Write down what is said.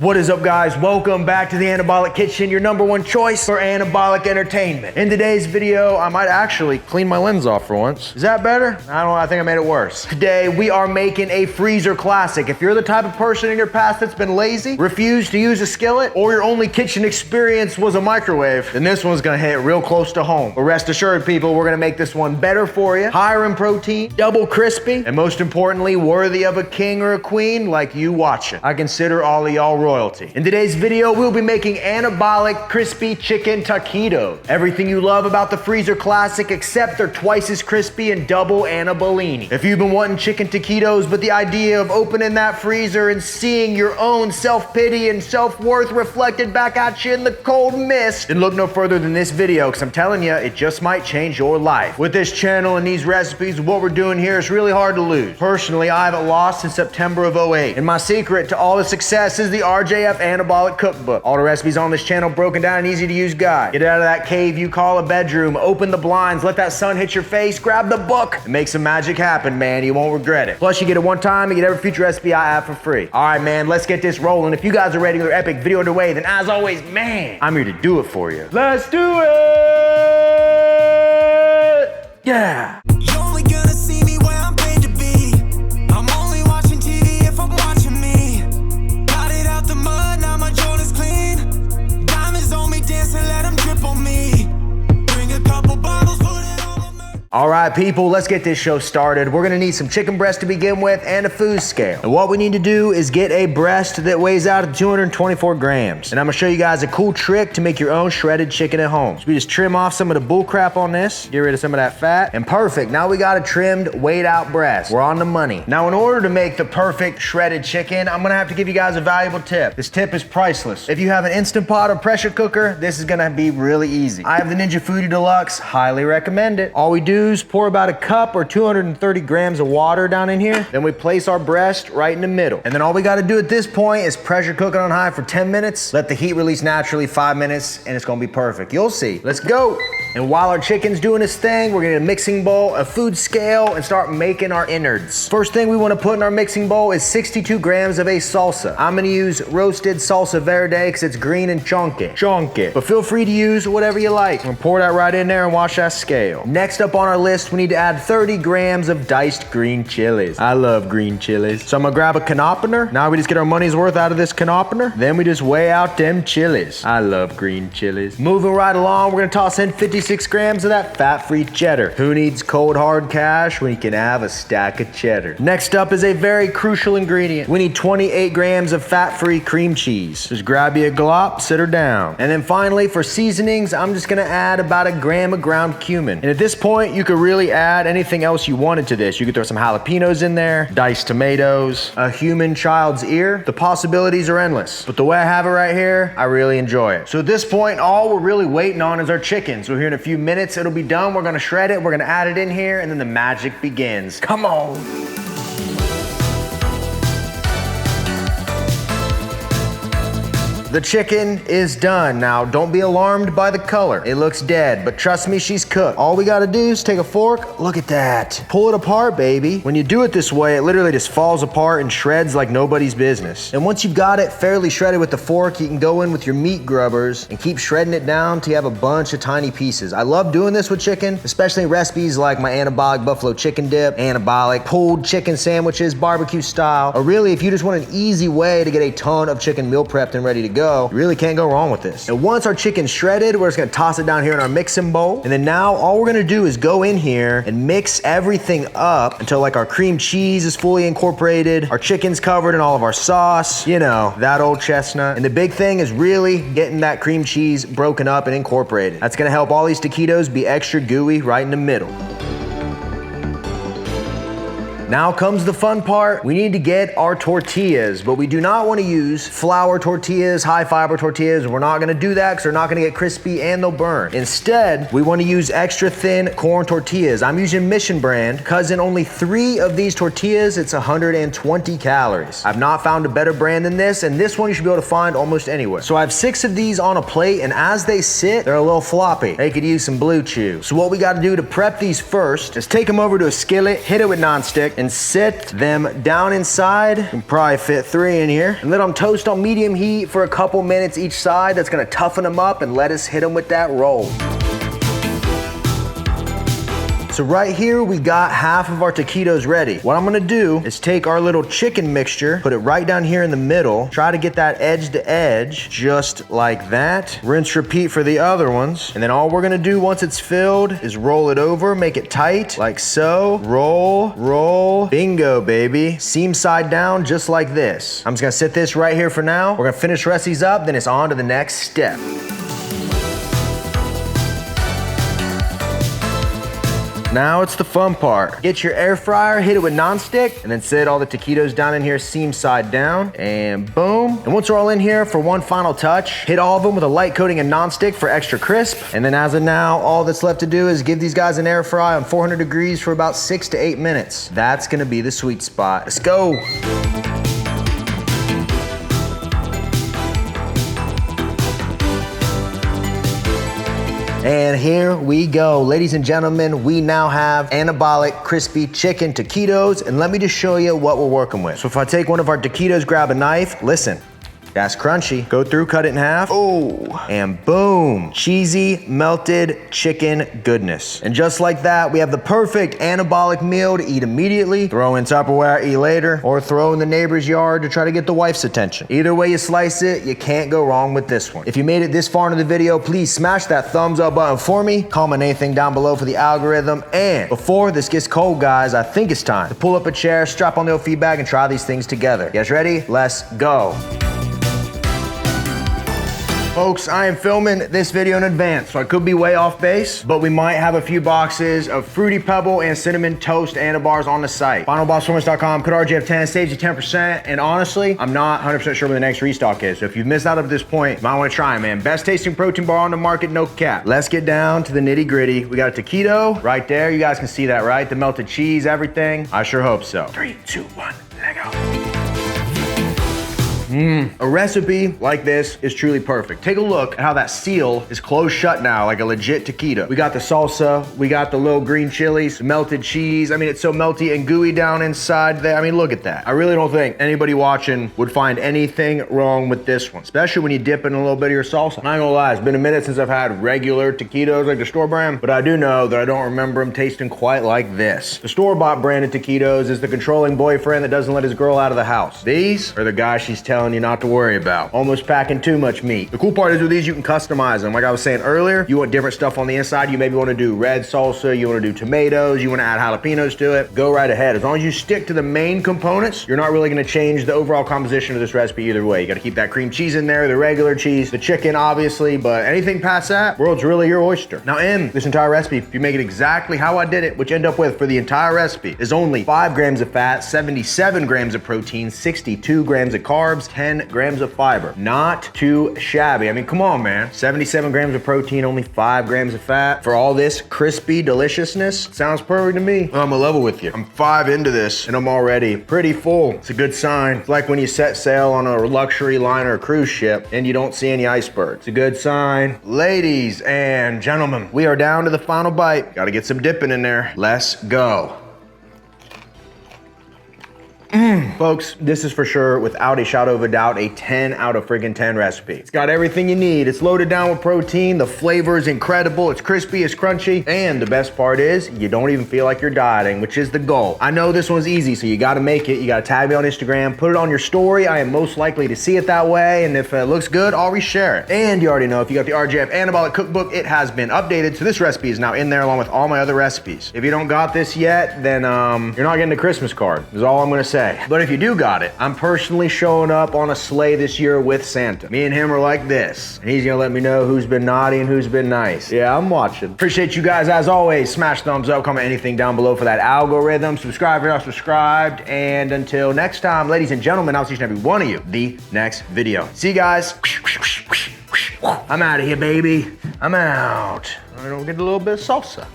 What is up, guys? Welcome back to the Anabolic Kitchen, your #1 choice for anabolic entertainment. In today's video, I might actually clean my lens off for once. Is that better? I don't know, I think I made it worse. Today, we are making a freezer classic. If you're the type of person in your past that's been lazy, refused to use a skillet, or your only kitchen experience was a microwave, then this one's gonna hit real close to home. But rest assured, people, we're gonna make this one better for you, higher in protein, double crispy, and most importantly, worthy of a king or a queen like you watching. I consider all of y'all royalty. In today's video, we'll be making anabolic crispy chicken taquitos. Everything you love about the freezer classic, except they're twice as crispy and double anabolini. If you've been wanting chicken taquitos, but the idea of opening that freezer and seeing your own self-pity and self-worth reflected back at you in the cold mist, then look no further than this video, because I'm telling you, it just might change your life. With this channel and these recipes, what we're doing here is really hard to lose. Personally, I haven't lost since September of 08. And my secret to all the success is the RJF Anabolic Cookbook. All the recipes on this channel broken down and easy to use guide. Get out of that cave you call a bedroom, open the blinds, let that sun hit your face, grab the book, and make some magic happen, man. You won't regret it. Plus, you get it one time and get every future recipe I have for free. All right, man, let's get this rolling. If you guys are ready for your epic video underway, then as always, man, I'm here to do it for you. Let's do it! Yeah! All right, people, let's get this show started. We're gonna need some chicken breast to begin with and a food scale. And what we need to do is get a breast that weighs out at 224 grams. And I'm gonna show you guys a cool trick to make your own shredded chicken at home. So we just trim off some of the bull crap on this, get rid of some of that fat, and perfect. Now we got a trimmed, weighed out breast. We're on the money. Now, in order to make the perfect shredded chicken, I'm gonna have to give you guys a valuable tip. This tip is priceless. If you have an Instant Pot or pressure cooker, this is gonna be really easy. I have the Ninja Foodi Deluxe, highly recommend it. All we do is pour about a cup or 230 grams of water down in here. Then we place our breast right in the middle. And then all we gotta do at this point is pressure cook it on high for 10 minutes, let the heat release naturally 5 minutes, and it's gonna be perfect. You'll see. Let's go. And while our chicken's doing its thing, we're gonna get a mixing bowl, a food scale, and start making our innards. First thing we wanna put in our mixing bowl is 62 grams of a salsa. I'm gonna use roasted salsa verde because it's green and chunky. Chunky. But feel free to use whatever you like. I'm gonna pour that right in there and watch that scale. Next up on our list, we need to add 30 grams of diced green chilies. I love green chilies. So I'm gonna grab a can opener. Now we just get our money's worth out of this can opener. Then we just weigh out them chilies. I love green chilies. Moving right along, we're gonna toss in 56 grams of that fat-free cheddar. Who needs cold hard cash when you can have a stack of cheddar? Next up is a very crucial ingredient. We need 28 grams of fat-free cream cheese. Just grab you a glop, sit her down. And then finally, for seasonings, I'm just gonna add about a gram of ground cumin. And at this point, you could really add anything else you wanted to this. You could throw some jalapenos in there, diced tomatoes, a human child's ear. The possibilities are endless. But the way I have it right here, I really enjoy it. So at this point, all we're really waiting on is our chicken. So here in a few minutes, it'll be done. We're gonna shred it, we're gonna add it in here, and then the magic begins. Come on. The chicken is done. Now, don't be alarmed by the color. It looks dead, but trust me, she's cooked. All we gotta do is take a fork, look at that. Pull it apart, baby. When you do it this way, it literally just falls apart and shreds like nobody's business. And once you've got it fairly shredded with the fork, you can go in with your meat grubbers and keep shredding it down till you have a bunch of tiny pieces. I love doing this with chicken, especially in recipes like my anabolic buffalo chicken dip, anabolic pulled chicken sandwiches, barbecue style, or really if you just want an easy way to get a ton of chicken meal prepped and ready to go, you really can't go wrong with this. And once our chicken's shredded, we're just gonna toss it down here in our mixing bowl. And then now all we're gonna do is go in here and mix everything up until like our cream cheese is fully incorporated, our chicken's covered in all of our sauce, you know, that old chestnut. And the big thing is really getting that cream cheese broken up and incorporated. That's gonna help all these taquitos be extra gooey right in the middle. Now comes the fun part. We need to get our tortillas, but we do not want to use flour tortillas, high fiber tortillas. We're not gonna do that because they're not gonna get crispy and they'll burn. Instead, we want to use extra thin corn tortillas. I'm using Mission brand because in only 3 of these tortillas, it's 120 calories. I've not found a better brand than this, and this one you should be able to find almost anywhere. So I have 6 of these on a plate, and as they sit, they're a little floppy. They could use some Blue Chew. So what we gotta do to prep these first is take them over to a skillet, hit it with nonstick, and sit them down inside. You can probably fit 3 in here. And let them toast on medium heat for a couple minutes each side. That's gonna toughen them up and let us hit them with that roll. So right here, we got half of our taquitos ready. What I'm gonna do is take our little chicken mixture, put it right down here in the middle, try to get that edge to edge, just like that. Rinse, repeat for the other ones. And then all we're gonna do once it's filled is roll it over, make it tight, like so. Roll, roll, bingo, baby. Seam side down, just like this. I'm just gonna sit this right here for now. We're gonna finish the rest of these up, then it's on to the next step. Now it's the fun part. Get your air fryer, hit it with nonstick, and then sit all the taquitos down in here seam side down, and boom. And once they're all in here, for one final touch, hit all of them with a light coating of nonstick for extra crisp. And then as of now, all that's left to do is give these guys an air fry on 400 degrees for about 6 to 8 minutes. That's gonna be the sweet spot. Let's go. And here we go. Ladies and gentlemen, we now have Anabolic crispy chicken taquitos, and let me just show you what we're working with. So if I take one of our taquitos, grab a knife, listen. That's crunchy. Go through, cut it in half. Oh, and boom. Cheesy, melted chicken goodness. And just like that, we have the perfect anabolic meal to eat immediately, throw in Tupperware, eat later, or throw in the neighbor's yard to try to get the wife's attention. Either way you slice it, you can't go wrong with this one. If you made it this far into the video, please smash that thumbs up button for me. Comment anything down below for the algorithm. And before this gets cold, guys, I think it's time to pull up a chair, strap on the old feedback, and try these things together. You guys ready? Let's go. Folks, I am filming this video in advance, so I could be way off base, but we might have a few boxes of Fruity Pebble and Cinnamon Toast Anabars on the site. FinalBossPerformance.com, code RGF10, saves you 10%, and honestly, I'm not 100% sure when the next restock is, so if you've missed out up to this point, you might want to try, man. Best tasting protein bar on the market, no cap. Let's get down to the nitty gritty. We got a taquito right there. You guys can see that, right? The melted cheese, everything. I sure hope so. 3, 2, 1, let go. A recipe like this is truly perfect. Take a look at how that seal is closed shut now, like a legit taquito. We got the salsa, we got the little green chilies, melted cheese. I mean, it's so melty and gooey down inside there. I mean, look at that. I really don't think anybody watching would find anything wrong with this one, especially when you dip in a little bit of your salsa. I'm not gonna lie, it's been a minute since I've had regular taquitos like the store brand, but I do know that I don't remember them tasting quite like this. The store-bought brand of taquitos is the controlling boyfriend that doesn't let his girl out of the house. These are the guys she's telling you not to worry about. Almost packing too much meat. The cool part is with these, you can customize them. Like I was saying earlier, you want different stuff on the inside. You maybe want to do red salsa, you want to do tomatoes, you want to add jalapenos to it. Go right ahead. As long as you stick to the main components, you're not really going to change the overall composition of this recipe either way. You got to keep that cream cheese in there, the regular cheese, the chicken obviously, but anything past that, world's really your oyster. Now in this entire recipe, if you make it exactly how I did it, what you end up with for the entire recipe is only 5 grams of fat, 77 grams of protein, 62 grams of carbs, 10 grams of fiber. Not too shabby. I mean, come on, man. 77 grams of protein, only 5 grams of fat. For all this crispy deliciousness, sounds perfect to me. I'm gonna level with you. I'm 5 into this and I'm already pretty full. It's a good sign. It's like when you set sail on a luxury liner or cruise ship and you don't see any icebergs. It's a good sign. Ladies and gentlemen, we are down to the final bite. Gotta get some dipping in there. Let's go. Folks, this is for sure, without a shadow of a doubt, a 10 out of friggin' 10 recipe. It's got everything you need. It's loaded down with protein. The flavor is incredible. It's crispy, it's crunchy. And the best part is, you don't even feel like you're dieting, which is the goal. I know this one's easy, so you gotta make it. You gotta tag me on Instagram, put it on your story. I am most likely to see it that way. And if it looks good, I'll reshare it. And you already know, if you got the RGF Anabolic Cookbook, it has been updated. So this recipe is now in there along with all my other recipes. If you don't got this yet, then you're not getting a Christmas card, is all I'm gonna say. But if you do got it, I'm personally showing up on a sleigh this year with Santa. Me and him are like this, and he's gonna let me know who's been naughty and who's been nice. Yeah, I'm watching. Appreciate you guys as always. Smash thumbs up, comment anything down below for that algorithm. Subscribe if you're not subscribed. And until next time, ladies and gentlemen, I'll see each and every one of you the next video. See you guys. I'm out of here, baby. I'm out. I don't get a little bit of salsa.